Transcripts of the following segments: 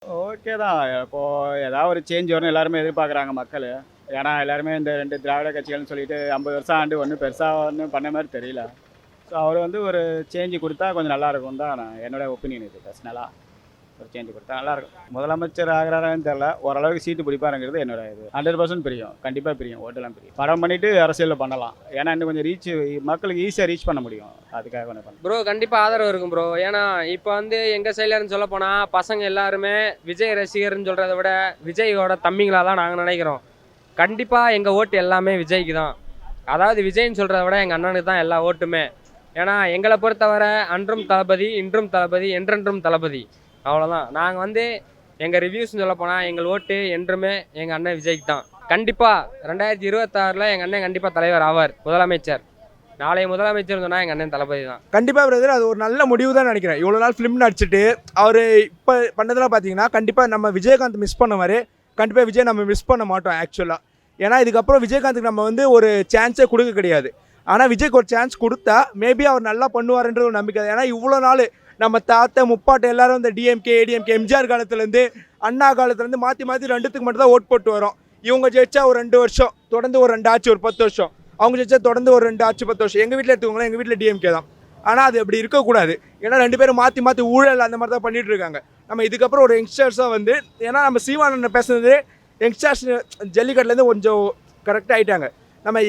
Okay தான். இப்போது ஏதாவது ஒரு சேஞ்ச் வரும்னு எல்லாருமே எதிர்பார்க்குறாங்க மக்கள். ஏன்னா எல்லாருமே இந்த 2 திராவிட கட்சிகள்னு சொல்லிட்டு 50 வருஷம் ஆண்டு ஒன்றும் பெருசாக ஒன்றும் பண்ண மாதிரி தெரியல. ஸோ அவர் வந்து ஒரு சேஞ்சு கொடுத்தா கொஞ்சம் நல்லாயிருக்கும் தான் என்னோட ஒப்பீனியன் இது பர்சனலாக. ஒரு சேஞ்சு கொடுத்தா நல்லாயிருக்கும். முதலமைச்சர் ஆகிறாரான்னு தெரில. ஓரளவுக்கு சீட்டு பிடிப்பாருங்கிறது என்னோட இது. 100% பிரியும். கண்டிப்பாக பிரியும். ஓட்டெல்லாம் பிரியும். படம் பண்ணிவிட்டு அரசியலில் பண்ணலாம். ஏன்னா இன்னும் கொஞ்சம் மக்களுக்கு ஈஸியாக ரீச் பண்ண முடியும். அதுக்காக கொஞ்சம் பண்ணலாம். ப்ரோ கண்டிப்பாக ஆதரவு இருக்கும் ப்ரோ. ஏன்னா இப்போ வந்து எங்கள் சைட்லேருந்து சொல்ல போனால் பசங்க எல்லாருமே விஜய் ரசிகர்னு சொல்கிறத விட விஜயோட தம்பிங்களாக தான் நாங்கள் நினைக்கிறோம். கண்டிப்பாக எங்கள் ஓட்டு எல்லாமே விஜய்க்கு தான். அதாவது விஜய்ன்னு சொல்கிறத விட எங்கள் அண்ணனுக்கு தான் எல்லா ஓட்டுமே. ஏன்னா எங்களை பொறுத்தவரை அன்றும் தளபதி, இன்றும் தளபதி, என்றென்றும் தளபதி. அவ்வளோதான். நாங்கள் வந்து எங்கள் ரிவ்யூஸ்னு சொல்ல போனால் எங்கள் ஓட்டு என்றுமே எங்கள் அண்ணன் விஜய்க்கு தான். கண்டிப்பாக 2026 எங்கள் அண்ணன் கண்டிப்பாக தலைவர் ஆவார், முதலமைச்சர். நாளைய முதலமைச்சர் சொன்னால் எங்கள் அண்ணன் தளபதி தான். கண்டிப்பாக பிரதர், அது ஒரு நல்ல முடிவு தான் நினைக்கிறேன். இவ்வளோ நாள் ஃபிலிம் நடிச்சுட்டு அவர் இப்போ பண்ணதெல்லாம் பார்த்தீங்கன்னா கண்டிப்பாக நம்ம விஜயகாந்த் மிஸ் பண்ண மாதிரி கண்டிப்பாக விஜய் நம்ம மிஸ் பண்ண மாட்டோம் ஆக்சுவலாக. ஏன்னா இதுக்கப்புறம் விஜயகாந்துக்கு நம்ம வந்து ஒரு சான்ஸே கொடுக்க கிடையாது. ஆனால் விஜய்க்கு ஒரு சான்ஸ் கொடுத்தா மேபி அவர் நல்லா பண்ணுவார்ன்ற ஒரு நம்பிக்கை. ஏன்னா இவ்வளோ நாள் நம்ம தாத்தா முப்பாட்டை எல்லாரும் இந்த டிஎம்கே ஏடிஎம்கே எம்ஜிஆர் காலத்துலேருந்து அண்ணா காலத்துலேருந்து மாற்றி மாற்றி ரெண்டுத்துக்கு மட்டும் தான் ஓட் போட்டு வரோம். இவங்க ஜெயிச்சா ஒரு 2 வருஷம், தொடர்ந்து ஒரு 2 ஆச்சு ஒரு 10 வருஷம். அவங்க ஜெயிச்சா தொடர்ந்து ஒரு 2 ஆச்சு 10 வருஷம். எங்கள் வீட்டில் எடுத்துக்கோங்களேன், எங்கள் வீட்டில் டிஎம்கே தான். ஆனால் அது அப்படி இருக்கக்கூடாது. ஏன்னா 2 பேரும் மாற்றி மாற்றி ஊழல் அந்த மாதிரி தான் பண்ணிகிட்டு இருக்காங்க. நம்ம இதுக்கப்புறம் ஒரு யங்ஸ்டர்ஸாக வந்து, ஏன்னா நம்ம சீமானன் பேசுனது யங்ஸ்டர்ஸ் ஜல்லிக்கட்டுலேருந்து கொஞ்சம் கரெக்டாக ஆகிட்டாங்க. நம்ம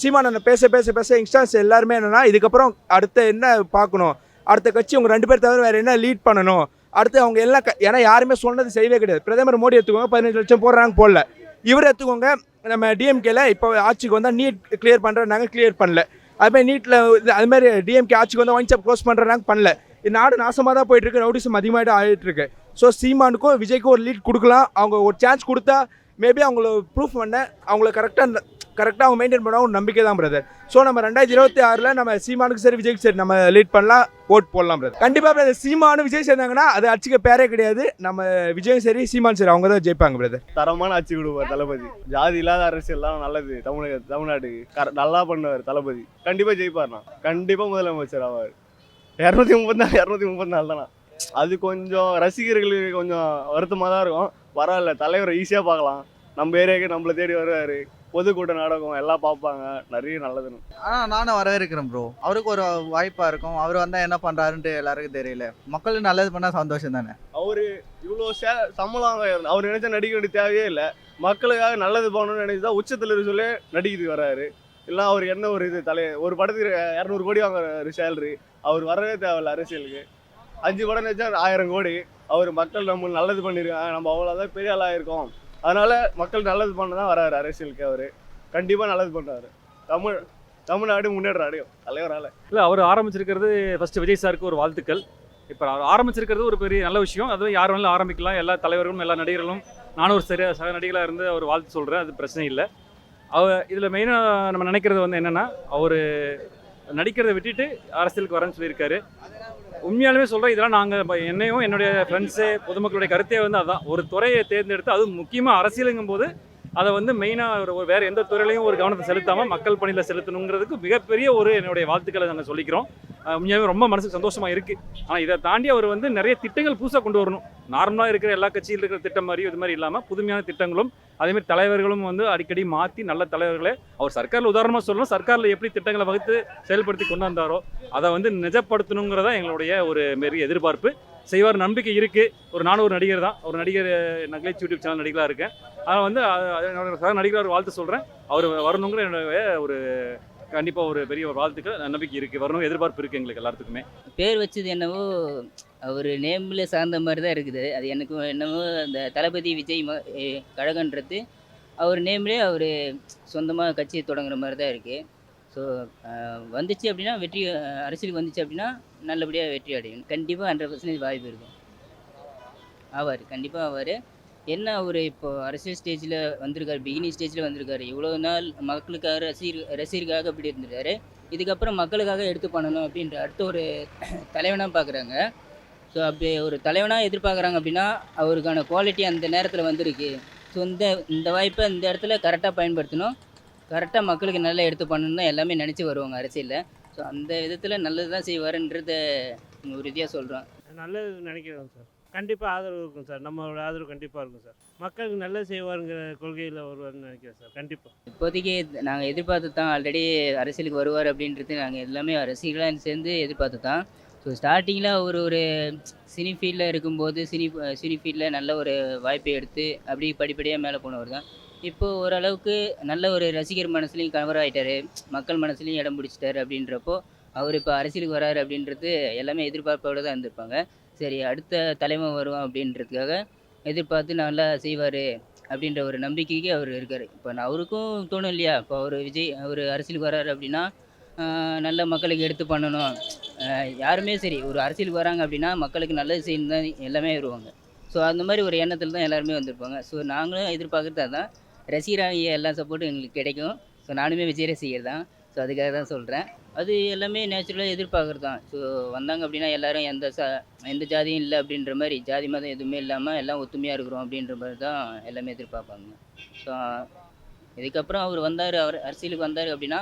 சீமானன் பேச பேச பேச யங்ஸ்டர்ஸ் எல்லாருமே என்னென்னா இதுக்கப்புறம் அடுத்த என்ன பார்க்கணும், அடுத்த கட்சி அவங்க 2 பேர் தவிர வேறு என்ன லீட் பண்ணணும், அடுத்து அவங்க எல்லாம் ஏன்னா யாருமே சொன்னது செய்யவே கிடையாது. பிரதமர் மோடி எடுத்துக்கோங்க, 15 லட்சம் போடுறாங்க போடல. இவர் எடுத்துக்கோங்க, நம்ம டிஎம்கேல இப்போ ஆட்சிக்கு வந்தால் நீட் கிளியர் பண்ணுறாங்க, கிளியர் பண்ணல. அதுமாதிரி நீட்டில் அதுமாதிரி டிஎம்கே ஆட்சிக்கு வந்தால் ஒயின் ஷாப் க்ளோஸ் பண்ணுறாங்க, பண்ணல. இந்த நாடு நாசமாக தான் போயிட்டுருக்கு, ரவுடிசம் அதிகமாகிட்டு ஆகிட்டுருக்கு. ஸோ சீமானுக்கும் விஜய்க்கும் ஒரு லீட் கொடுக்கலாம். அவங்க ஒரு சான்ஸ் கொடுத்தா மேபி அவங்கள ப்ரூஃப் பண்ண அவங்கள கரெக்டாக அவங்க மெயின்டைன் பண்ண ஒரு நம்பிக்கை தான் பிரதர். ஸோ நம்ம 2026 நம்ம சீமானுக்கு சரி விஜய்க்கு சரி நம்ம லீட் பண்ணலாம், ஓட் போடலாம் பிரதர். கண்டிப்பாக பிரதர், சீமானு விஜய் சேர்ந்தாங்கன்னா அது அடிச்சுக்க பேரே கிடையாது. நம்ம விஜயும் சரி சீமான் சரி அவங்க தான் ஜெயிப்பாங்க பிரதர். தரமான ஆட்சி கொடுப்பார் தளபதி. ஜாதி இல்லாத அரசியல்லாம் நல்லது. தமிழ்நாடு நல்லா பண்ணுவார் தளபதி. கண்டிப்பாக ஜெயிப்பார்ண்ணா. கண்டிப்பாக முதலமைச்சர் ஆவார். 234 தானா. அது கொஞ்சம் ரசிகர்களுக்கு கொஞ்சம் வருத்தமாக தான் இருக்கும். பரவாயில்ல, தலைவரை ஈஸியாக பார்க்கலாம். நம்ம ஏரியாவுக்கு நம்மளை தேடி வருவார். பொதுக்கூட்ட நாடகம் எல்லாம் பார்ப்பாங்க. நிறைய நல்லதுன்னு. நானும் வரவேற்கிறேன் ப்ரோ. அவருக்கு ஒரு வாய்ப்பாக இருக்கும். அவர் வந்தால் என்ன பண்ணுறாருன்ட்டு எல்லாருக்கும் தெரியல. மக்களுக்கு நல்லது பண்ணால் சந்தோஷம் தானே. அவர் இவ்வளோ சம்பளம் அவர் நினைச்சா நடிக்க வேண்டிய தேவையே இல்லை. மக்களுக்காக நல்லது பண்ணணும்னு நினைச்சு தான் உச்சத்தில் சொல்லி நடிக்கிட்டு வர்றாரு. இல்லை அவருக்கு என்ன ஒரு இது ஒரு படத்துக்கு 200 கோடி வாங்குற சேலரி. அவர் வரவே தேவையில்ல அரசியலுக்கு. 5 படம் நினச்சா 1000 கோடி. அவர் மக்கள் நம்ம நல்லது பண்ணியிருக்காங்க. நம்ம அவ்வளோதான் பெரிய ஆளாக இருக்கோம். அதனால மக்கள் நல்லது பண்ண தான் வராரு அரசியலுக்கு. அவர் கண்டிப்பாக நல்லது பண்ணுறாரு. தமிழ்நாடு முன்னேற்ற அடையும் தலைவரால். இல்லை, அவர் ஆரம்பிச்சிருக்கிறது ஃபஸ்ட்டு விஜய் சாருக்கு ஒரு வாழ்த்துக்கள். இப்போ அவர் ஆரம்பிச்சிருக்கிறது ஒரு பெரிய நல்ல விஷயம். அதுவும் யார் வேணாலும் ஆரம்பிக்கலாம். எல்லா தலைவர்களும் எல்லா நடிகர்களும், நானும் ஒரு சக நடிகளாக இருந்து அவர் வாழ்த்து சொல்கிறேன். அது பிரச்சனை இல்லை. இதில் மெயினாக நம்ம நினைக்கிறது வந்து என்னென்னா, அவர் நடிக்கிறதை விட்டுட்டு அரசியலுக்கு வரேன்னு சொல்லியிருக்காரு. உண்மையாலுமே சொல்கிறேன், இதெல்லாம் நாங்கள் என்னையும் என்னுடைய ஃப்ரெண்ட்ஸு பொதுமக்களுடைய கருத்தே வந்து அதுதான். ஒரு துறையை தேர்ந்தெடுத்து, அதுவும் முக்கியமாக அரசியலுங்கும் போது அதை வந்து மெயினாக ஒரு வேறு எந்த துறையிலையும் ஒரு கவனத்தை செலுத்தாமல் மக்கள் பணியில் செலுத்தணுங்கிறதுக்கு மிகப்பெரிய ஒரு என்னுடைய வாழ்த்துக்களை நாங்கள் சொல்லிக்கிறோம். உண்மையாகவே ரொம்ப மனசுக்கு சந்தோஷமாக இருக்குது. ஆனால் இதை தாண்டி அவர் வந்து நிறைய திட்டங்கள் புதுசாக கொண்டு வரணும். நார்மலாக இருக்கிற எல்லா கட்சியில் இருக்கிற திட்டம் மாதிரியும் இது மாதிரி இல்லாமல் புதுமையான திட்டங்களும் அதேமாதிரி தலைவர்களும் வந்து அடிக்கடி மாற்றி நல்ல தலைவர்களே அவர் சர்க்காரில் உதாரணமாக சொல்லணும். சர்க்காரில் எப்படி திட்டங்களை வகுத்து செயல்படுத்தி கொண்டு வந்தாரோ அதை வந்து நிஜப்படுத்தணுங்கிறதா எங்களுடைய ஒரு பெரிய எதிர்பார்ப்பு. செய்வார் நம்பிக்கை இருக்குது. நானும் ஒரு நடிகர் தான். ஒரு நடிகர் நக்லேஜ் யூடியூப் சேனல் நடிகராக இருக்கேன். அதனால் வந்து என்னோட நடிகர் வாழ்த்து சொல்கிறேன். அவர் வரணுங்கிற என்னுடைய ஒரு கண்டிப்பாக ஒரு பெரிய ஒரு வாழ்த்துக்கள் நம்பிக்கை இருக்குது. வரணும் எதிர்பார்ப்பு இருக்குது எங்களுக்கு எல்லாத்துக்குமே. பேர் வச்சது என்னவோ அவர் நேமில் சார்ந்த மாதிரி தான் இருக்குது. அது எனக்கு என்னவோ அந்த தளபதி விஜய் கழகன்றது அவர் நேம்லேயே அவர் சொந்தமாக கட்சியை தொடங்குற மாதிரி தான் இருக்குது. ஸோ வந்துச்சு அப்படின்னா அரசியலுக்கு வந்துச்சு அப்படின்னா நல்லபடியாக வெற்றி அடையும். கண்டிப்பாக 100% வாய்ப்பு இருக்கும். ஆவார், கண்டிப்பாக ஆவார். என்ன அவர் இப்போது அரசியல் ஸ்டேஜில் வந்திருக்காரு, பிகினிங் ஸ்டேஜில் வந்திருக்காரு. இவ்வளோ நாள் மக்களுக்காக ரசிகருக்காக அப்படி இருந்திருக்காரு. இதுக்கப்புறம் மக்களுக்காக எடுத்து பண்ணணும் அப்படின்ற அடுத்த ஒரு தலைவனாக பார்க்குறாங்க. ஸோ அப்படி ஒரு தலைவனாக எதிர்பார்க்குறாங்க அப்படின்னா அவருக்கான குவாலிட்டி அந்த நேரத்தில் வந்திருக்கு. ஸோ இந்த வாய்ப்பை இந்த இடத்துல கரெக்டாக பயன்படுத்தணும். கரெக்டாக மக்களுக்கு நல்லா எடுத்து பண்ணணும்னு தான் எல்லாமே நினச்சி வருவாங்க அரசியலில். ஸோ அந்த விதத்தில் நல்லது தான் செய்வாருன்றத உறுதியாக சொல்கிறோம். நல்லது நினைக்கிறேன் சார். கண்டிப்பாக ஆதரவு இருக்கும் சார். நம்மளோட ஆதரவு கண்டிப்பாக இருக்கும் சார். மக்களுக்கு நல்லது செய்வாருங்கிற கொள்கையில் வருவார்னு நினைக்கிறேன் சார். கண்டிப்பாக. இப்போதைக்கு நாங்கள் எதிர்பார்த்து தான் ஆல்ரெடி அரசியலுக்கு வருவார் அப்படின்றது நாங்கள் எல்லாமே ரசிகர்களாக சேர்ந்து எதிர்பார்த்து தான். ஸோ ஸ்டார்டிங்கில் ஒரு சினி ஃபீல்டில் இருக்கும்போது சினி ஃபீல்டில் நல்ல ஒரு வாய்ப்பை எடுத்து அப்படி படிப்படியாக மேலே போனவர் தான். இப்போது ஓரளவுக்கு நல்ல ஒரு ரசிகர் மனசுலையும் கவர் ஆகிட்டாரு, மக்கள் மனசுலையும் இடம் பிடிச்சிட்டாரு. அப்படின்றப்போ அவர் இப்போ அரசியலுக்கு வராரு அப்படின்றது எல்லாமே எதிர்பார்ப்போடு தான் இருந்திருப்பாங்க. சரி, அடுத்த தலைமை வருவான் அப்படின்றதுக்காக எதிர்பார்த்து நல்லா செய்வார் அப்படின்ற ஒரு நம்பிக்கைக்கு அவர் இருக்கார். இப்போ அவருக்கும் தோணும் இல்லையா, இப்போ அவர் அரசியலுக்கு வராரு அப்படின்னா நல்ல மக்களுக்கு எடுத்து பண்ணணும். யாருமே சரி ஒரு அரசியலுக்கு வராங்க அப்படின்னா மக்களுக்கு நல்லது செய்யணும் தான் எல்லாமே வருவாங்க. ஸோ அந்த மாதிரி ஒரு எண்ணத்தில் தான் எல்லாருமே வந்திருப்பாங்க. ஸோ நாங்களும் எதிர்பார்க்குறது அதான். ரசிகராகிய எல்லா சப்போர்ட்டும் எங்களுக்கு கிடைக்கும். ஸோ நானுமே விஜய் ரசிகர் தான். ஸோ அதுக்காக தான் சொல்கிறேன். அது எல்லாமே நேச்சுரலாக எதிர்பார்க்குறது தான். ஸோ வந்தாங்க அப்படின்னா எல்லோரும் எந்த ஜாதியும் இல்லை அப்படின்ற மாதிரி, ஜாதி மதம் எதுவுமே இல்லாமல் எல்லாம் ஒத்துமையாக இருக்கிறோம் அப்படின்ற மாதிரி தான் எல்லாமே எதிர்பார்ப்பாங்க. ஸோ இதுக்கப்புறம் அவர் அரசியலுக்கு வந்தார் அப்படின்னா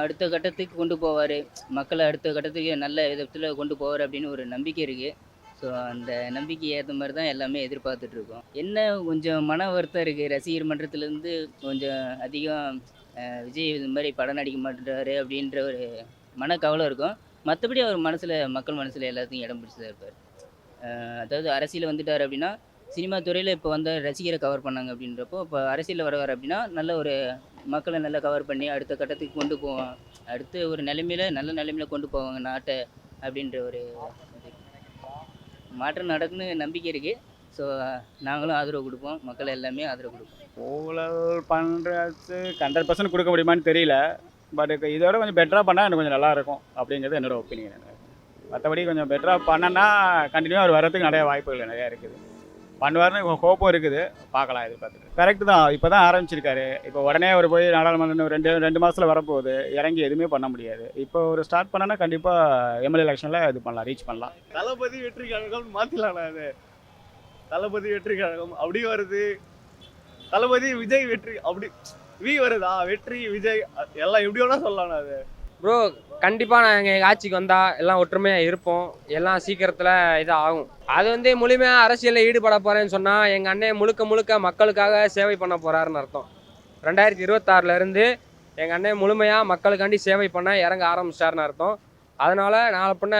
அடுத்த கட்டத்துக்கு கொண்டு போவார், மக்களை அடுத்த கட்டத்துக்கு நல்ல விதத்தில் கொண்டு போவார் அப்படின்னு ஒரு நம்பிக்கை இருக்குது. ஸோ அந்த நம்பிக்கை ஏற்ற மாதிரி தான் எல்லாமே எதிர்பார்த்துட்ருக்கோம். என்ன கொஞ்சம் மன வருத்தம் இருக்குது, ரசிகர் மன்றத்துலேருந்து கொஞ்சம் அதிகம் விஜய் இது மாதிரி படம் நடிக்க மாட்டாரு அப்படின்ற ஒரு மனக்கவலை இருக்கும். மற்றபடி அவர் மக்கள் மனசில் எல்லாத்தையும் இடம் பிடிச்சி தான் இருப்பார். அதாவது அரசியல் வந்துட்டார் அப்படின்னா சினிமா துறையில் இப்போ வந்த ரசிகரை கவர் பண்ணாங்க அப்படின்றப்போ, இப்போ அரசியலில் வருவார் அப்படின்னா நல்ல ஒரு மக்களை நல்லா கவர் பண்ணி அடுத்த கட்டத்துக்கு கொண்டு போவான், அடுத்து ஒரு நல்ல நிலைமையில் கொண்டு போவாங்க நாட்டை அப்படின்ற ஒரு மாற்றம் நடக்குன்னு நம்பிக்கை இருக்குது. ஸோ நாங்களும் ஆதரவு கொடுப்போம், மக்கள் எல்லாமே ஆதரவு கொடுப்போம். ஊழல் பண்ணுறது 100% கொடுக்க முடியுமான்னு தெரியல. பட் இதோட கொஞ்சம் பெட்டராக பண்ணால் எனக்கு கொஞ்சம் நல்லாயிருக்கும் அப்படிங்கிறது என்னோடய ஒப்பீனியன். மற்றபடி கொஞ்சம் பெட்டராக பண்ணனா கண்டினியூவாக அவர் வர்றதுக்கு நிறைய வாய்ப்புகள் நிறையா இருக்குது. பண்ணுவார்னு ஹோப்பும் இருக்குது, பார்க்கலாம் எதிர்பார்த்துட்டு. கரெக்டு தான், இப்போ தான் ஆரம்பிச்சிருக்காரு. இப்போ உடனே அவர் போய் நாடாளுமன்றம் ரெண்டு மாதத்தில் வரப்போகுது, இறங்கி எதுவுமே பண்ண முடியாது. இப்போ ஒரு ஸ்டார்ட் பண்ணனா கண்டிப்பாக எம்எல்ஏ எலெக்ஷனில் இது பண்ணலாம், ரீச் பண்ணலாம். தளபதி வெற்றி கழகம் மாற்றிடலாண்ணா. அது தளபதி வெற்றி கழகம் அப்படி வருது, தளபதி விஜய் வெற்றி அப்படி வருதா, வெற்றி விஜய் எல்லாம் எப்படி வேணா சொல்லலாம்ண்ணா. அது ப்ரோ கண்டிப்பாக நாங்கள் எங்கள் ஆட்சிக்கு வந்தால் எல்லாம் ஒற்றுமையாக இருப்போம், எல்லாம் சீக்கிரத்தில் இதாக ஆகும். அது முழுமையாக அரசியலில் ஈடுபட போகிறேன்னு சொன்னால் எங்கள் அண்ணன் முழுக்க மக்களுக்காக சேவை பண்ண போகிறாருன்னு அர்த்தம். 2026 எங்கள் அண்ணன் முழுமையாக மக்களுக்காண்டி சேவை பண்ண இறங்க ஆரம்பிச்சிட்டாருன்னு அர்த்தம். அதனால் நாளை பின்ன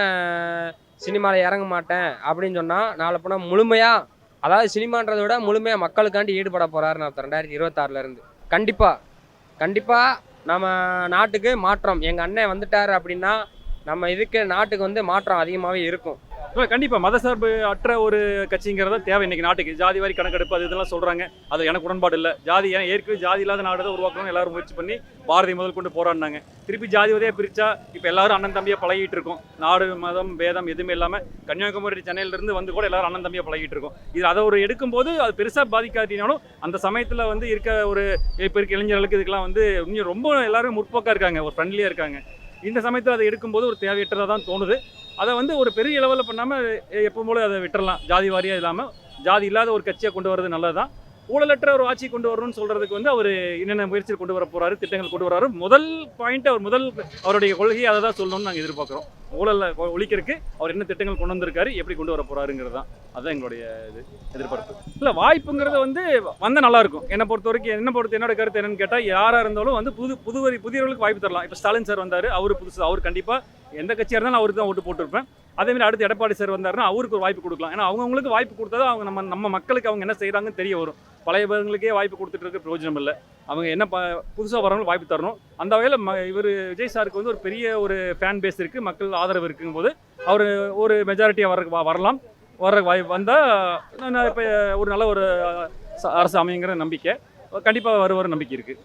சினிமாவில் இறங்க மாட்டேன் அப்படின்னு சொன்னால் நாளை பின்ன முழுமையாக, அதாவது சினிமான்றதை விட முழுமையாக மக்களுக்காண்டி ஈடுபட போகிறாருன்னு அர்த்தம். 2026 கண்டிப்பாக நம்ம நாட்டுக்கு மாற்றம், எங்கள் அண்ணன் வந்துட்டார் அப்படின்னா நம்ம நாட்டுக்கு மாற்றம் அதிகமாகவே இருக்கும். கண்டிப்பாக மதசார்பு அற்ற ஒரு கட்சிங்கிறத தேவை இன்றைக்கி நாட்டுக்கு. ஜாதி வாரி கணக்கெடுப்பு அது இதெல்லாம் சொல்கிறாங்க, அது எனக்கு உடன்பாடு இல்லை. ஜாதி ஏன்னா ஏற்கனவே ஜாதி இல்லாத நாடு தான் உருவாக்கணும் எல்லாரும் முயற்சி பண்ணி பாரதி முதல் கொண்டு போராடினாங்க. திருப்பி ஜாதி உதவியாக பிரித்தா இப்போ எல்லாரும் அண்ணன் தம்பியாக பழகிட்டு இருக்கோம். நாடு மதம் பேதம் எதுவுமே இல்லாமல் கன்னியாகுமரி சென்னையிலேருந்து வந்து கூட எல்லாரும் அண்ணன் தம்பியாக பழகிட்டு இருக்கோம். இது அதை எடுக்கும்போது அது பெருசாக பாதிக்காட்டினாலும் அந்த சமயத்தில் இருக்க ஒரு இப்போ இருக்க இளைஞர்களுக்கு இதுக்கெல்லாம் இன்னும் ரொம்ப எல்லாரும் முற்போக்காக இருக்காங்க, ஒரு ஃப்ரெண்ட்லியாக இருக்காங்க. இந்த சமயத்தில் அதை எடுக்கும்போது ஒரு தேவையற்றதாக தான் தோணுது. அதை ஒரு பெரிய லெவலில் பண்ணாமல் எப்பவும் போல அதை விட்டுறலாம். ஜாதி வாரியாக இல்லாமல் ஜாதி இல்லாத ஒரு கட்சியை கொண்டு வரது நல்லது தான். ஊழலற்ற ஒரு ஆட்சி கொண்டு வரணும்னு சொல்கிறதுக்கு அவர் என்னென்ன முயற்சிகள் கொண்டு வர போகிறாரு, திட்டங்கள் கொண்டு வராரு. முதல் பாயிண்ட் அவருடைய கொள்கையை அதை தான் சொல்லணும்னு நாங்கள் எதிர்பார்க்குறோம். ஊழலை ஒழிக்கிறதுக்கு அவர் என்ன திட்டங்கள் கொண்டு வந்திருக்காரு, எப்படி கொண்டு வர போகிறாருங்கிறது தான். அதுதான் எங்களுடைய எதிர்பார்ப்பு. இல்லை வாய்ப்புங்கிறது வந்தால் நல்லாயிருக்கும். என்னை என்னோட கருத்து என்னன்னு கேட்டால், யாராக இருந்தாலும் புதியவர்களுக்கு வாய்ப்பு தரலாம். இப்போ ஸ்டாலின் சார் வந்தார், அவர் புதுசு, அவர் கண்டிப்பாக எந்த கட்சியாக இருந்தாலும் அவருக்கு தான் ஓட்டு போட்டிருப்பேன். அதேமாதிரி அடுத்து எடப்பாடி சார் வந்தாருன்னா அவருக்கு ஒரு வாய்ப்பு கொடுக்கலாம். ஏன்னா அவங்களுக்கு வாய்ப்பு கொடுத்தா தான் அவங்க நம்ம மக்களுக்கு அவங்க என்ன செய்கிறாங்கன்னு தெரிய வரும். பழையவர்களுக்கே வாய்ப்பு கொடுத்துட்டு இருக்க பிரயோஜனம் இல்லை. அவங்க என்ன புதுசாக வரவங்களுக்கு வாய்ப்பு தரணும். அந்த வகையில் இவர் விஜய் சாருக்கு ஒரு பெரிய ஒரு ஃபேன் பேஸ் இருக்குது, மக்கள் ஆதரவு இருக்கும்போது அவர் ஒரு மெஜாரிட்டியாக வரலாம். வந்தால் இப்போ ஒரு நல்ல ஒரு அரசு அமைங்கிற நம்பிக்கை கண்டிப்பாக வருவார் நம்பிக்கை இருக்குது.